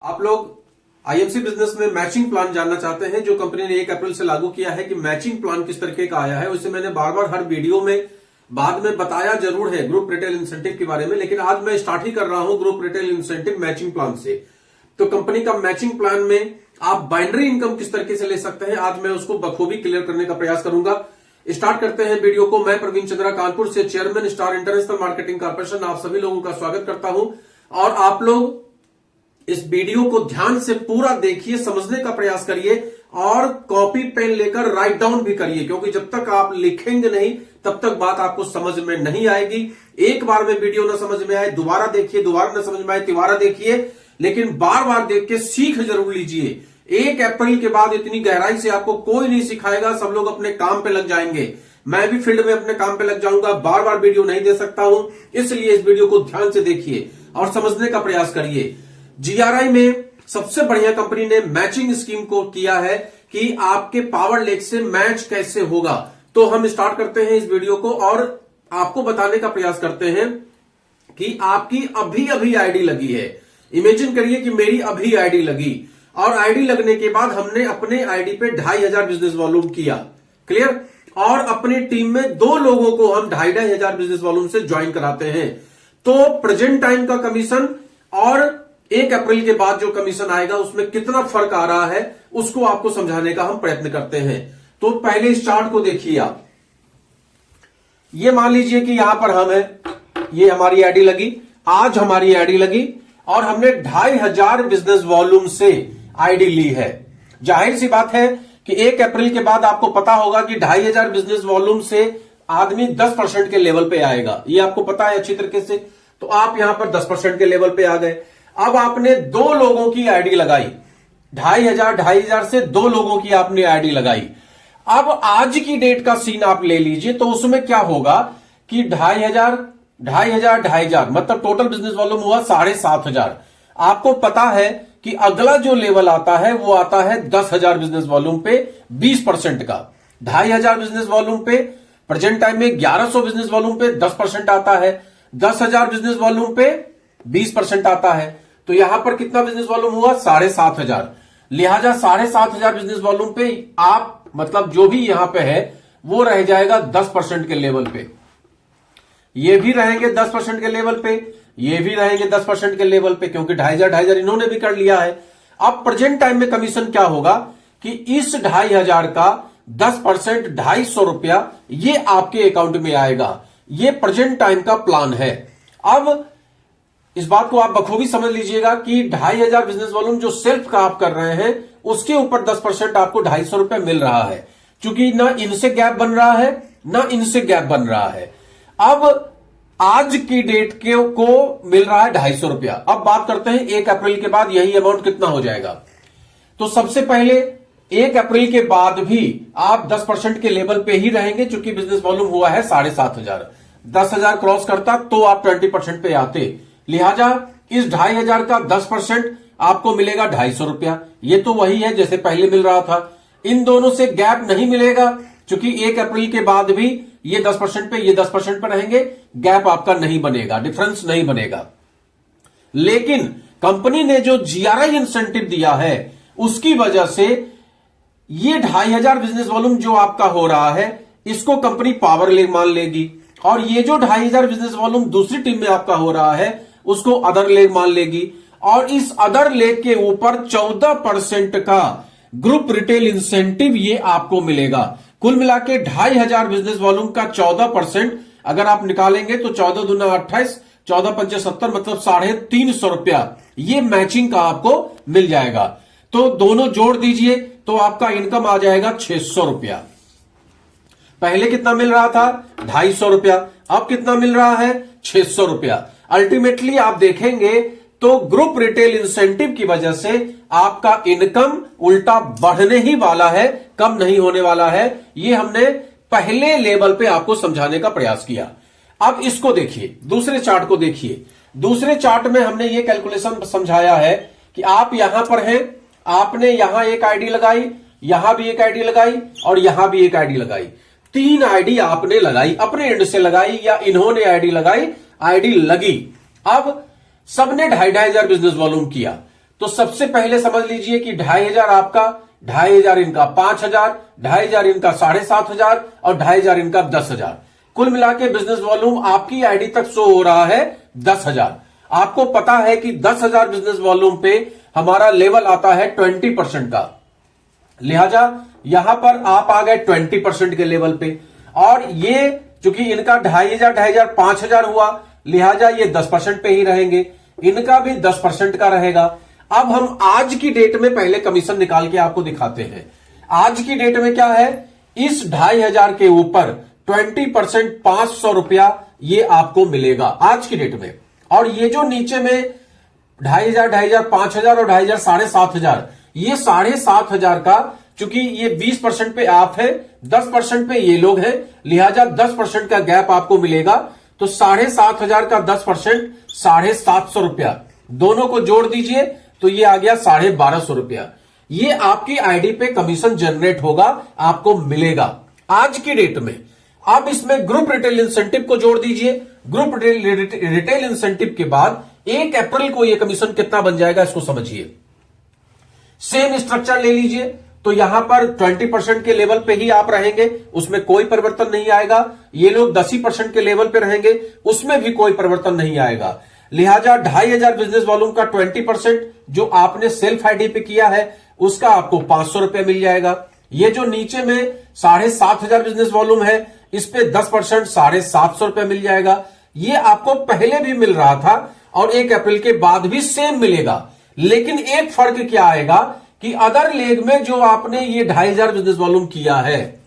आप लोग IMC business में मैचिंग प्लान जानना चाहते हैं जो कंपनी ने 1 अप्रैल से लागू किया है कि मैचिंग प्लान किस तरीके का आया है। उसे मैंने बार बार हर वीडियो में बाद में बताया जरूर है ग्रुप रिटेल इंसेंटिव के बारे में, लेकिन आज मैं स्टार्ट ही कर रहा हूं group retail incentive matching plan से। तो कंपनी का मैचिंग प्लान में आप बाइनरी इनकम किस तरीके से ले सकते हैं, आज मैं उसको बखूबी क्लियर करने का प्रयास करूंगा। स्टार्ट करते हैं वीडियो को। मैं प्रवीण चंद्रा कानपुर से chairman star international marketing corporation आप सभी लोगों का स्वागत करता हूं और आप लोग इस वीडियो को ध्यान से पूरा देखिए, समझने का प्रयास करिए और कॉपी पेन लेकर राइट डाउन भी करिए, क्योंकि जब तक आप लिखेंगे नहीं तब तक बात आपको समझ में नहीं आएगी। एक बार में वीडियो ना समझ में आए दोबारा देखिए, दोबारा ना समझ में आए तिबारा देखिए, लेकिन बार बार देख के सीख जरूर लीजिए। 1 अप्रैल के बाद इतनी गहराई से आपको कोई नहीं सिखाएगा, सब लोग अपने काम पे लग जाएंगे। मैं भी फील्ड में अपने काम पे लग जाऊंगा, बार बार वीडियो नहीं दे सकता हूं, इसलिए इस वीडियो को ध्यान से देखिए और समझने का प्रयास करिए। जीआरआई में सबसे बढ़िया कंपनी ने मैचिंग स्कीम को किया है कि आपके पावर लेग से मैच कैसे होगा। तो हम स्टार्ट करते हैं इस वीडियो को और आपको बताने का प्रयास करते हैं कि आपकी अभी अभी आईडी लगी है। इमेजिन करिए कि मेरी अभी आईडी लगी और आईडी लगने के बाद हमने अपने आईडी पे 2500 बिजनेस वॉल्यूम किया, क्लियर। और अपनी टीम में 2 लोगों को हम 2500 बिजनेस वॉल्यूम से ज्वाइन कराते हैं। तो प्रेजेंट टाइम का कमीशन और 1 अप्रैल के बाद जो कमीशन आएगा उसमें कितना फर्क आ रहा है उसको आपको समझाने का हम प्रयत्न करते हैं। तो पहले इस चार्ट को देखिए आप। ये मान लीजिए कि यहां पर हम है, ये हमारी आईडी लगी, आज हमारी आईडी लगी और हमने 2500 बिजनेस वॉल्यूम से आईडी ली है। जाहिर सी बात है कि 1 अप्रैल के बाद आपको पता होगा कि 2500 बिजनेस वॉल्यूम से आदमी 10% के लेवल पे आएगा, ये आपको पता है अच्छी तरीके से। तो आप यहां पर 10% के लेवल पे आ गए। अब आपने 2 लोगों की आईडी लगाई, 2500 से 2 लोगों की आपने आईडी लगाई। अब आज की डेट का सीन आप ले लीजिए, तो उसमें क्या होगा कि 2500 मतलब टोटल बिजनेस वॉल्यूम हुआ 7500। आपको पता है कि अगला जो लेवल आता है वो आता है 10,000 बिजनेस वॉल्यूम पे 20% का। 2500 बिजनेस वॉल्यूम पे प्रेजेंट टाइम में 1100 बिजनेस वॉल्यूम पे 10% आता है, 10,000 बिजनेस वॉल्यूम पे 20% आता है। तो यहां पर कितना बिजनेस वॉल्यूम हुआ 7500। लिहाजा 7500 बिजनेस वॉल्यूम पे आप मतलब जो भी यहां पे है वो रह जाएगा 10% के लेवल पे, ये भी रहेंगे 10% के लेवल पे, ये भी रहेंगे 10% के लेवल पे, क्योंकि 2500 इन्होंने भी कर लिया है। अब प्रेजेंट टाइम में कमीशन क्या होगा कि इस 2500 का 10% 250 रुपया ये आपके अकाउंट में आएगा। ये प्रेजेंट टाइम का प्लान है। अब इस बात को आप बखूबी समझ लीजिएगा कि 2500 बिजनेस वॉल्यूम जो सेल्फ का आप कर रहे हैं उसके ऊपर 10% आपको 250 रुपया मिल रहा है, क्योंकि ना इनसे गैप बन रहा है ना इनसे गैप बन रहा है। अब आज की डेट को मिल रहा है 250 रुपया। अब बात करते हैं 1 अप्रैल के बाद यही अमाउंट कितना हो जाएगा। तो सबसे पहले 1 अप्रैल के बाद भी आप 10% के लेवल पे ही रहेंगे, क्योंकि बिजनेस वॉल्यूम हुआ है 7500। 10,000 क्रॉस करता तो आप 20% पे आते। लिहाजा इस 2500 का 10% आपको मिलेगा 250 रुपया। ये तो वही है जैसे पहले मिल रहा था। इन दोनों से गैप नहीं मिलेगा, क्योंकि 1 अप्रैल के बाद भी ये 10% पे ये 10% पे रहेंगे, गैप आपका नहीं बनेगा, डिफरेंस नहीं बनेगा। लेकिन कंपनी ने जो जीआरआई इंसेंटिव दिया है उसकी वजह से ये 2500 बिजनेस वॉल्यूम जो आपका हो रहा है इसको कंपनी पावर लेग मान लेगी, और ये जो 2500 बिजनेस वॉल्यूम दूसरी टीम में आपका हो रहा है उसको अदर लेग मान लेगी, और इस अदर लेग के ऊपर 14% का ग्रुप रिटेल इंसेंटिव ये आपको मिलेगा। कुल मिला के 2500 बिजनेस वॉल्यूम का 14% अगर आप निकालेंगे तो 14 दूना 28, 14 पंचे 70, मतलब 350 रुपया ये मैचिंग का आपको मिल जाएगा। तो दोनों जोड़ दीजिए तो आपका इनकम आ जाएगा 600 रुपया। पहले कितना मिल रहा था 250 रुपया, अब कितना मिल रहा है 600 रुपया। अल्टीमेटली आप देखेंगे तो ग्रुप रिटेल इंसेंटिव की वजह से आपका इनकम उल्टा बढ़ने ही वाला है, कम नहीं होने वाला है। ये हमने पहले लेवल पे आपको समझाने का प्रयास किया। अब इसको देखिए, दूसरे चार्ट को देखिए। दूसरे चार्ट में हमने ये कैलकुलेशन समझाया है कि आप यहां पर हैं, आपने यहां एक आईडी लगाई, यहां भी एक आईडी लगाई और यहां भी एक आईडी लगाई। 3 आईडी आपने लगाई, अपने एंड से लगाई या इन्होंने आईडी लगाई, आईडी लगी। अब सबने 2500 बिजनेस वॉल्यूम किया। तो सबसे पहले समझ लीजिए कि 2500 आपका, 2500 इनका, 5000, 2500 इनका, 7500 और 2500 इनका 10,000। कुल मिला के बिजनेस वॉल्यूम आपकी आईडी तक शो हो रहा है 10,000। आपको पता है कि 10,000 बिजनेस वॉल्यूम पे हमारा लेवल आता है 20% का, लिहाजा यहां पर आप आ गए 20% के लेवल पे। और ये चूंकि इनका 2500, 2500, 5000 हुआ, लिहाजा ये 10% पे ही रहेंगे, इनका भी 10% का रहेगा। अब हम आज की डेट में पहले कमीशन निकाल के आपको दिखाते हैं। आज की डेट में क्या है, इस 2500 के ऊपर 20% 500 रुपया ये आपको मिलेगा आज की डेट में। और ये जो नीचे में 2500, 2500, 5000 और 2500, 7500, ये 7500 का, चूंकि ये 20% पे आप है, 10% पे ये लोग हैं, लिहाजा 10% का गैप आपको मिलेगा। तो 7500 का 10% 750 रुपया, दोनों को जोड़ दीजिए तो ये आ गया 1250 रुपया। ये आपकी आईडी पे कमीशन जनरेट होगा, आपको मिलेगा आज की डेट में। अब इसमें ग्रुप रिटेल इंसेंटिव को जोड़ दीजिए। ग्रुप रिटेल इंसेंटिव के बाद 1 अप्रैल को यह कमीशन कितना बन जाएगा, इसको समझिए। सेम स्ट्रक्चर ले लीजिए, तो यहां पर 20% के लेवल पे ही आप रहेंगे, उसमें कोई परिवर्तन नहीं आएगा। ये लोग 10% के लेवल पे रहेंगे, उसमें भी कोई परिवर्तन नहीं आएगा। लिहाजा 2500 बिजनेस वॉल्यूम का 20% जो आपने सेल्फ आईडी पे किया है, उसका आपको 500 रुपया मिल जाएगा। ये जो नीचे में 7500 बिजनेस वॉल्यूम है, इस पे 10% 750 रुपया मिल जाएगा। ये आपको पहले भी मिल रहा था और 1 अप्रैल के बाद भी सेम मिलेगा। लेकिन एक फर्क क्या आएगा कि अदर लेग में जो आपने ये 2500 बिजनेस वॉल्यूम किया है,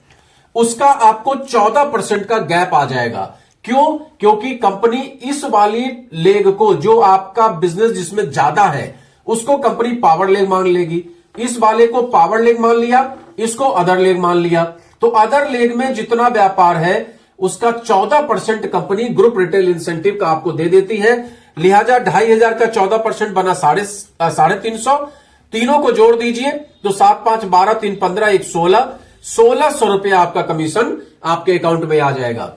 उसका आपको 14% का गैप आ जाएगा। क्यों? क्योंकि कंपनी इस वाली लेग को, जो आपका बिजनेस जिसमें ज्यादा है, उसको कंपनी पावर लेग मान लेगी। इस वाले को पावर लेग मान लिया, इसको अदर लेग मान लिया। तो अदर लेग में जितना व्यापार है, उसका 14% कंपनी ग्रुप रिटेल इंसेंटिव का आपको दे देती है। लिहाजा 2500 का 14% बना 350। तीनों को जोड़ दीजिए तो 7, 5, 12, 3, 15, 1, 1600 रुपया आपका कमीशन आपके अकाउंट में आ जाएगा।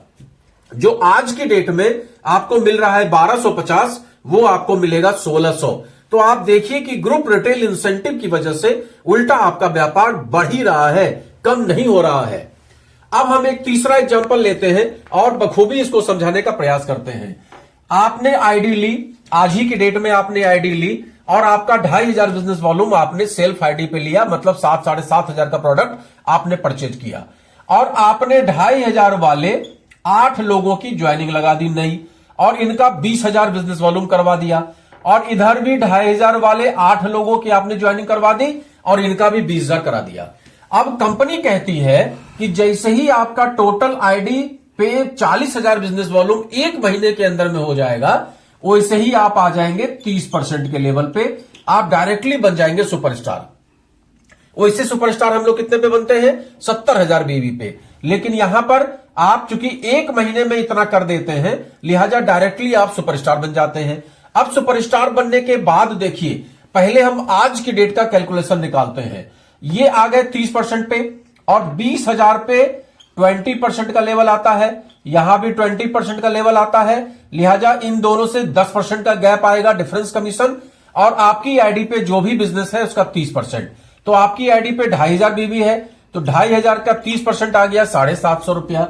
जो आज की डेट में आपको मिल रहा है 1250, वो आपको मिलेगा 1600। तो आप देखिए कि ग्रुप रिटेल इंसेंटिव की वजह से उल्टा आपका व्यापार बढ़ ही रहा है, कम नहीं हो रहा है। अब हम एक तीसरा एग्जांपल लेते हैं और बखूबी इसको समझाने का प्रयास करते हैं। आपने आईडी ली, आज ही की डेट में आपने आईडी ली और आपका 2500 बिजनेस वॉल्यूम आपने सेल्फ आईडी पे लिया, मतलब 7, 7500 का प्रोडक्ट आपने परचेज किया और आपने 2500 वाले 8 लोगों की ज्वाइनिंग लगा दी नई, और इनका 20,000 बिजनेस वॉल्यूम करवा दिया। और इधर भी 2500 वाले 8 लोगों की आपने ज्वाइनिंग करवा दी और इनका भी 20,000 करा दिया। अब कंपनी कहती है कि जैसे ही आपका टोटल आईडी पे 40,000 बिजनेस वॉल्यूम 1 महीने के अंदर में हो जाएगा, वैसे ही आप आ जाएंगे 30% के लेवल पे, आप डायरेक्टली बन जाएंगे सुपरस्टार। वैसे सुपरस्टार हम लोग कितने पे बनते हैं, 70,000 बीवी पे। लेकिन यहां पर आप चूंकि 1 महीने में इतना कर देते हैं, लिहाजा डायरेक्टली आप सुपरस्टार बन जाते हैं। अब सुपरस्टार बनने के बाद देखिए, पहले हम आज की डेट का कैलकुलेशन निकालते हैं। ये आ गए 30% पे और 20,000 पे 20% का लेवल आता है, यहां भी 20% का लेवल आता है। लिहाजा इन दोनों से 10% का गैप आएगा, डिफरेंस कमीशन। और आपकी आईडी पे जो भी बिजनेस है उसका 30%। तो आपकी आईडी पे 2500 बीवी है, तो 2500 का 30% आ गया 750 रुपया।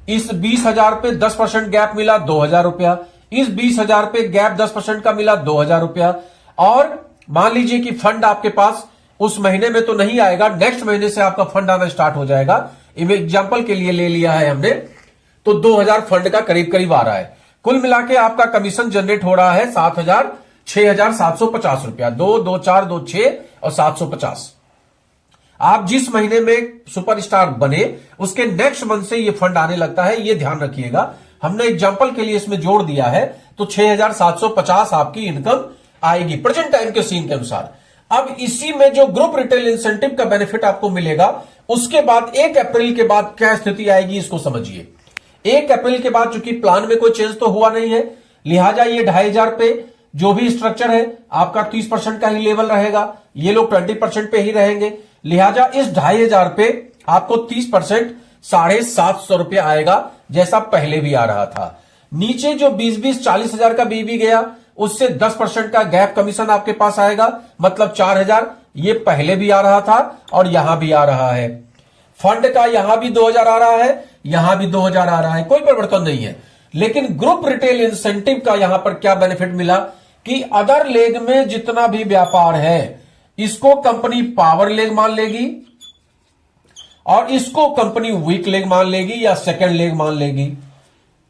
इस 20,000 पे 10% गैप मिला 2,000 रुपया। इस 20,000 पे गैप 10% का मिला 2,000 रुपया। और मान लीजिए कि फंड आपके पास उस महीने में तो नहीं आएगा, नेक्स्ट महीने से आपका फंड आना स्टार्ट हो जाएगा। एग्जांपल के लिए ले लिया है हमने, तो 2,000 फंड का करीब करीब आ रहा है। कुल मिला के आपका कमीशन जनरेट हो रहा है 6,750 रुपया। 2, 2, 4, 2, 6 और 750। आप जिस महीने में सुपरस्टार बने, उसके नेक्स्ट मंथ से ये फंड आने लगता है, ये ध्यान रखिएगा। हमने एग्जांपल के लिए इसमें जोड़ दिया है, तो 6,750 आपकी इनकम आएगी प्रेजेंट टाइम के सीन के अनुसार। अब इसी में जो ग्रुप रिटेल इंसेंटिव का बेनिफिट आपको मिलेगा, उसके बाद 1 अप्रैल के बाद क्या स्थिति आएगी, इसको समझिए। 1 अप्रैल के बाद चूंकि प्लान में कोई चेंज तो हुआ नहीं है, लिहाजा ये 2500 पे जो भी स्ट्रक्चर है आपका 30% का ही लेवल रहेगा, ये लोग 20% पे ही रहेंगे। लिहाजा इस 2500 पे आपको 30% 750 रुपया आएगा, जैसा पहले भी आ रहा था। नीचे जो 20-20, 40,000 का बीबी गया, उससे 10% का गैप कमीशन आपके पास आएगा, मतलब 4,000। ये पहले भी आ रहा था और यहां भी आ रहा है। फंड का यहां भी 2,000 आ रहा है, यहां भी 2,000 आ रहा है, कोई परिवर्तन नहीं है। लेकिन ग्रुप रिटेल इंसेंटिव का यहां पर क्या बेनिफिट मिला कि अदर लेग में जितना भी व्यापार है इसको कंपनी पावर लेग मान लेगी और इसको कंपनी वीक लेग मान लेगी या सेकंड लेग मान लेगी।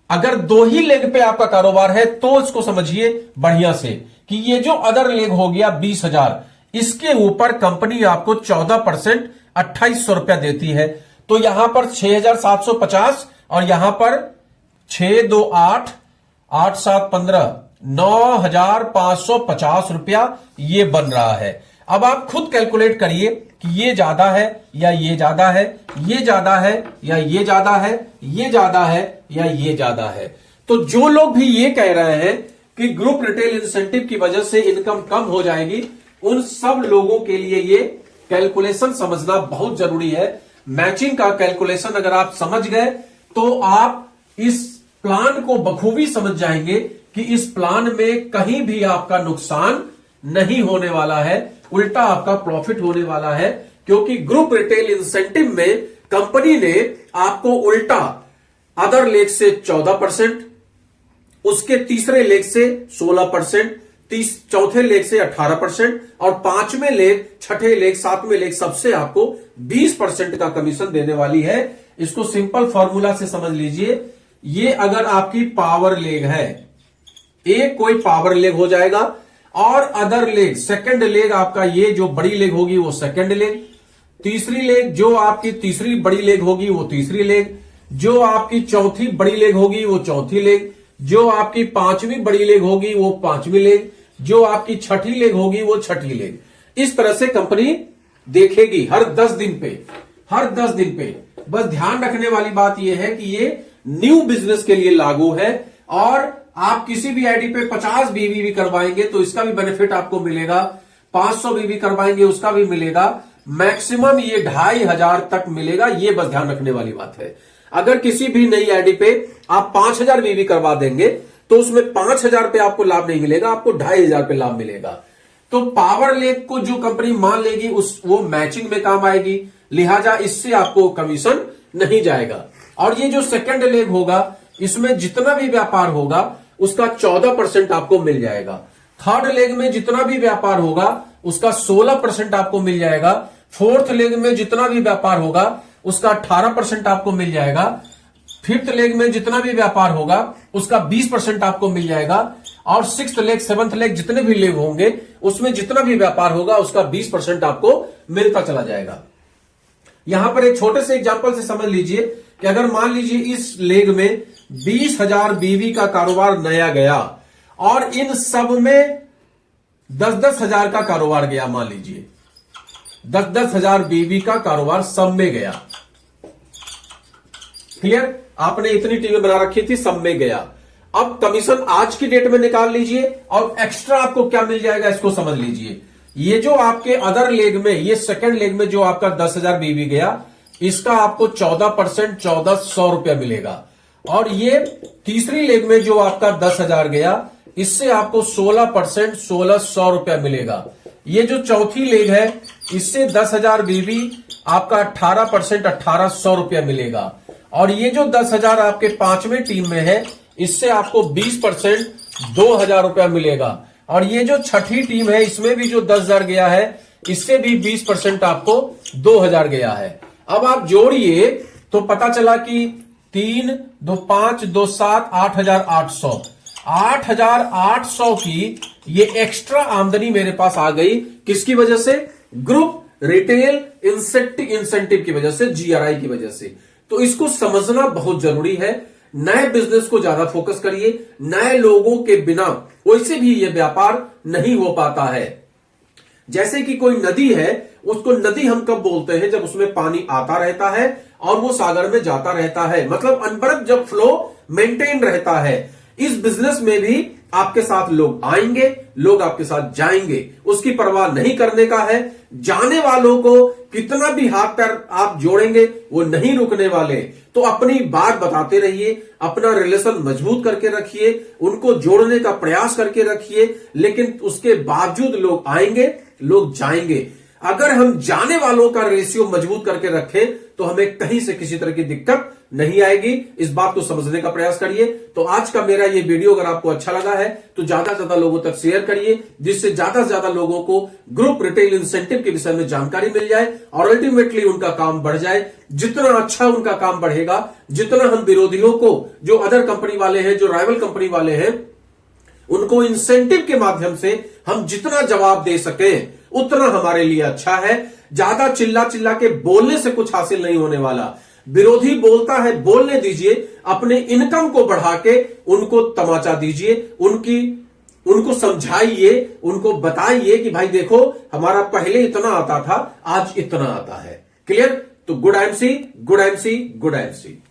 अगर दो ही लेग पे आपका कारोबार है तो इसको समझिए बढ़िया से कि ये जो अदर लेग हो गया 20,000, इसके ऊपर कंपनी आपको 14% 2,800 रुपया देती है। तो यहां पर 6,750 और यहां पर 6 2 8 8 7 15 9,550 रुपया ये बन रहा है। अब आप खुद कैलकुलेट करिए कि ये ज्यादा है या ये ज्यादा है, ये ज्यादा है या ये ज्यादा है, ये ज्यादा है या ये ज्यादा है। तो जो लोग भी ये कह रहे हैं कि ग्रुप रिटेल इंसेंटिव की वजह से इनकम कम हो जाएगी, उन सब लोगों के लिए ये कैलकुलेशन समझना बहुत जरूरी है। मैचिंग का कैलकुलेशन अगर आप समझ गए तो आप इस प्लान को बखूबी समझ जाएंगे कि इस प्लान में कहीं भी आपका नुकसान नहीं होने वाला है, उल्टा आपका प्रॉफिट होने वाला है। क्योंकि ग्रुप रिटेल इंसेंटिव में कंपनी ने आपको उल्टा अदर लेग से 14%, उसके तीसरे लेग से 16%, चौथे लेग से 18% और पांचवें लेग, छठे लेग, सातवें लेग सबसे आपको 20% का कमीशन देने वाली है। इसको सिंपल फॉर्मूला से समझ लीजिए। ये अगर आपकी पावर लेग है, एक कोई पावर लेग हो जाएगा और अदर लेग सेकंड लेग आपका ये जो बड़ी लेग होगी वो सेकंड लेग, तीसरी लेग जो आपकी तीसरी बड़ी लेग होगी वो तीसरी लेग, जो आपकी चौथी बड़ी लेग होगी वो चौथी लेग, जो आपकी पांचवी बड़ी लेग होगी वो पांचवी लेग, जो आपकी छठी लेग होगी वो छठी लेग। इस तरह से कंपनी देखेगी हर 10 दिन पे, हर 10 दिन पे। बस ध्यान रखने वाली बात यह है कि ये न्यू बिजनेस के लिए लागू है और आप किसी भी आईडी पे 50 बीवी भी करवाएंगे तो इसका भी बेनिफिट आपको मिलेगा, 500 बीवी करवाएंगे उसका भी मिलेगा, मैक्सिमम ये 2,500 तक मिलेगा। ये बस ध्यान रखने वाली बात है। अगर किसी भी नई आईडी पे आप 5,000 बीवी करवा देंगे तो उसमें 5,000 पे आपको लाभ नहीं मिलेगा, आपको 2,500 पे लाभ मिलेगा। तो पावर लेग को जो कंपनी मान लेगी वो मैचिंग में काम आएगी, लिहाजा इससे आपको कमीशन नहीं जाएगा। और ये जो सेकंड लेग होगा इसमें जितना भी व्यापार होगा उसका 14% आपको मिल जाएगा। थर्ड लेग में जितना भी व्यापार होगा उसका 16% आपको मिल जाएगा। फोर्थ लेग में जितना भी व्यापार होगा उसका 18% आपको मिल जाएगा। फिफ्थ लेग में जितना भी व्यापार होगा उसका 20% आपको मिल जाएगा। और सिक्स्थ लेग, सेवंथ लेग, जितने भी लेग होंगे उसमें जितना भी व्यापार होगा उसका 20% आपको मिलता चला जाएगा। यहां पर एक छोटे से एग्जांपल से समझ लीजिए कि अगर मान लीजिए इस लेग में 20,000 बीवी का कारोबार नया गया और इन सब में 10-10 हजार का कारोबार गया, मान लीजिए 10-10 हजार बीवी का कारोबार सब में गया। क्लियर? आपने इतनी टीमें बना रखी थी, सब में गया। अब कमीशन आज की डेट में निकाल लीजिए और एक्स्ट्रा आपको क्या मिल जाएगा इसको समझ लीजिए। ये जो आपके अदर लेग में, ये सेकंड लेग में जो आपका 10,000 बीवी गया इसका आपको 14% 1,400 रुपया मिलेगा। और ये तीसरी लेग में जो आपका 10,000 गया इससे आपको 16% 1,600 रुपया मिलेगा। ये जो चौथी लेग है इससे 10,000 बीवी आपका 18% 1,800 रुपया मिलेगा। और ये जो 10,000 आपके पांचवें टीम में है इससे आपको 20% 2,000 रुपया मिलेगा। और ये जो छठी टीम है इसमें भी जो 10,000 गया है इससे भी 20% आपको 2,000 गया है। अब आप जोड़िए तो पता चला कि 3 2 5 2 7 8,800 8,800 की ये एक्स्ट्रा आमदनी मेरे पास आ गई। किसकी वजह से? ग्रुप रिटेल इंसेंटिव की वजह से, GRI की वजह से। तो इसको समझना बहुत जरूरी है। नए बिजनेस को ज्यादा फोकस करिए। नए लोगों के बिना वैसे भी ये व्यापार नहीं हो पाता है। जैसे कि कोई नदी है, उसको नदी हम कब बोलते हैं? जब उसमें पानी आता रहता है और वो सागर में जाता रहता है, मतलब अनबरत जब फ्लो मेंटेन रहता है। इस बिजनेस में भी आपके साथ लोग आएंगे, लोग आपके साथ जाएंगे, उसकी परवाह नहीं करने का है। जाने वालों को कितना भी हाथ पैर आप जोड़ेंगे वो नहीं रुकने वाले। तो अपनी बात बताते रहिए, अपना रिलेशन मजबूत करके रखिए, उनको जोड़ने का प्रयास करके रखिए, लेकिन उसके बावजूद लोग आएंगे, लोग जाएंगे। अगर हम जाने वालों का रेशियो मजबूत करके रखें तो हमें कहीं से किसी तरह की दिक्कत नहीं आएगी। इस बात को समझने का प्रयास करिए। तो आज का मेरा ये वीडियो अगर आपको अच्छा लगा है तो ज्यादा से ज्यादा लोगों तक शेयर करिए, जिससे ज्यादा से ज्यादा लोगों को ग्रुप रिटेल इंसेंटिव के विषय में जानकारी मिल जाए और अल्टीमेटली उनका काम बढ़ जाए। जितना अच्छा उनका काम बढ़ेगा, जितना हम विरोधियों को, जो अदर कंपनी वाले हैं, जो राइवल कंपनी वाले हैं, उनको इंसेंटिव के माध्यम से हम जितना जवाब दे सके उतना हमारे लिए अच्छा है। ज्यादा चिल्ला चिल्ला के बोलने से कुछ हासिल नहीं होने वाला। विरोधी बोलता है, बोलने दीजिए, अपने इनकम को बढ़ा के उनको तमाचा दीजिए, उनको समझाइए, उनको बताइए कि भाई देखो हमारा पहले इतना आता था, आज इतना आता है। क्लियर? तो good MC, good MC, good MC.